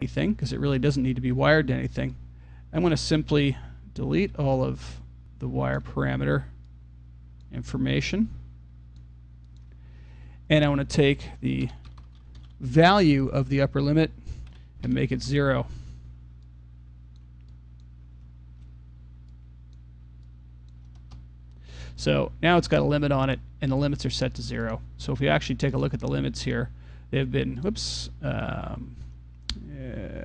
anything because it really doesn't need to be wired to anything. I'm going to simply delete all of the wire parameter information, and I want to take the value of the upper limit and make it 0. So now it's got a limit on it, and the limits are set to 0. So if we actually take a look at the limits here, they've been, whoops,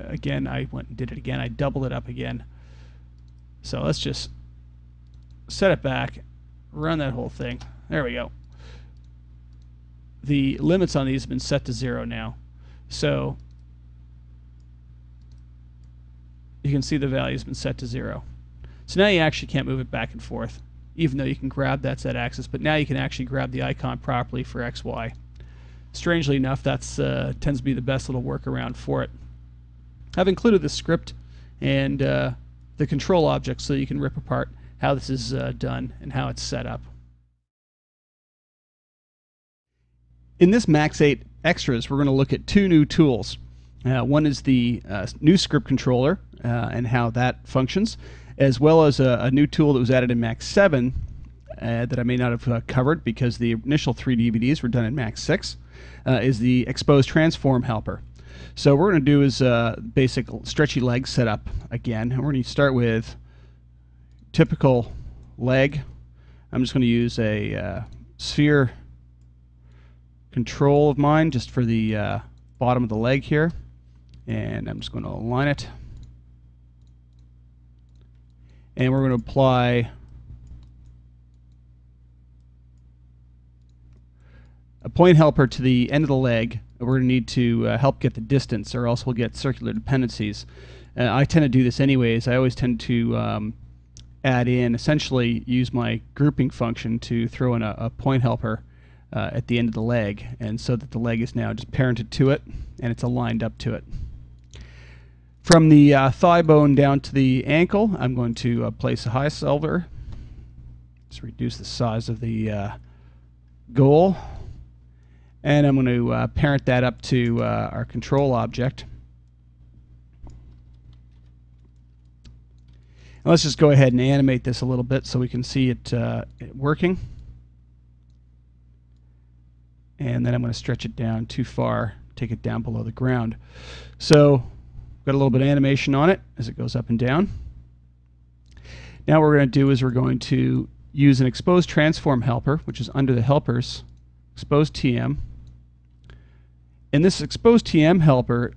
again, I went and did it again. I doubled it up again. So let's just set it back, run that whole thing. There we go. The limits on these have been set to 0 now. So you can see the value has been set to 0. So now you actually can't move it back and forth, even though you can grab that Z axis, but now you can actually grab the icon properly for XY. Strangely enough, that's tends to be the best little workaround for it. I've included the script and the control object so you can rip apart how this is done and how it's set up. In this Max 8 Extras, we're going to look at two new tools. One is the new script controller and how that functions, as well as a new tool that was added in Max 7 that I may not have covered because the initial 3 DVDs were done in Max 6, is the Expose Transform Helper. So what we're going to do is basic stretchy leg setup again. And we're going to start with typical leg. I'm just going to use a sphere control of mine just for the bottom of the leg here. And I'm just going to align it. And we're going to apply a point helper to the end of the leg. We're going to need to help get the distance, or else we'll get circular dependencies. I tend to do this anyways. I always tend to add in, essentially use my grouping function to throw in a point helper at the end of the leg, and so that the leg is now just parented to it and it's aligned up to it. From the thigh bone down to the ankle, I'm going to place a high solver. Just reduce the size of the goal. And I'm going to parent that up to our control object. And let's just go ahead and animate this a little bit so we can see it working. And then I'm going to stretch it down too far, take it down below the ground. So got a little bit of animation on it as it goes up and down. Now what we're going to do is we're going to use an Expose Transform Helper, which is under the helpers, Expose TM. And this Expose TM helper,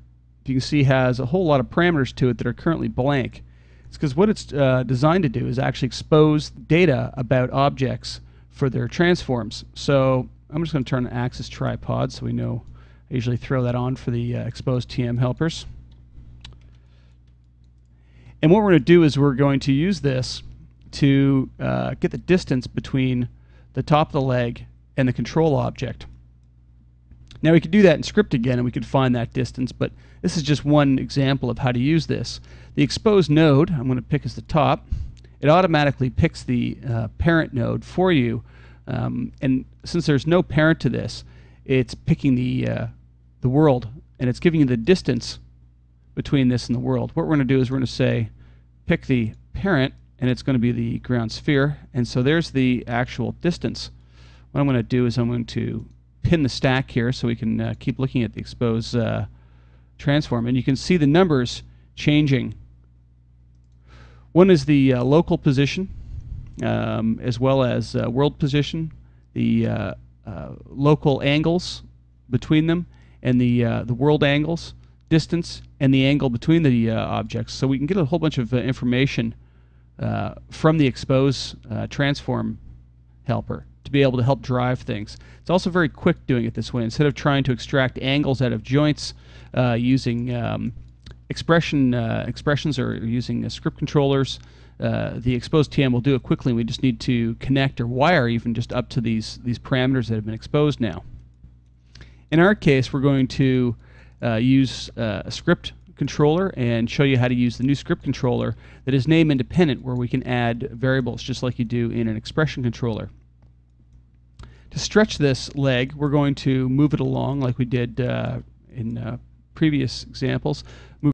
you can see, has a whole lot of parameters to it that are currently blank. It's because what it's designed to do is actually expose data about objects for their transforms. So I'm just going to turn on axis tripod so we know. I usually throw that on for the Expose TM helpers. And what we're going to do is we're going to use this to get the distance between the top of the leg and the control object. Now we could do that in script again and we could find that distance, but this is just one example of how to use this. The exposed node, I'm going to pick as the top. It automatically picks the parent node for you, and since there's no parent to this, it's picking the world, and it's giving you the distance between this and the world. What we're going to do is we're going to say pick the parent, and it's going to be the ground sphere, and so there's the actual distance. What I'm going to do is I'm going to pin the stack here so we can keep looking at the expose transform, and you can see the numbers changing. One is the local position, as well as world position, the local angles between them, and the world angles, distance, and the angle between the objects. So we can get a whole bunch of information from the expose transform helper to be able to help drive things. It's also very quick doing it this way. Instead of trying to extract angles out of joints using expressions or using script controllers, the Expose TM will do it quickly. We just need to connect or wire even just up to these parameters that have been exposed now. In our case, we're going to use a script controller and show you how to use the new script controller that is name independent, where we can add variables just like you do in an expression controller. To stretch this leg, we're going to move it along like we did in previous examples. Move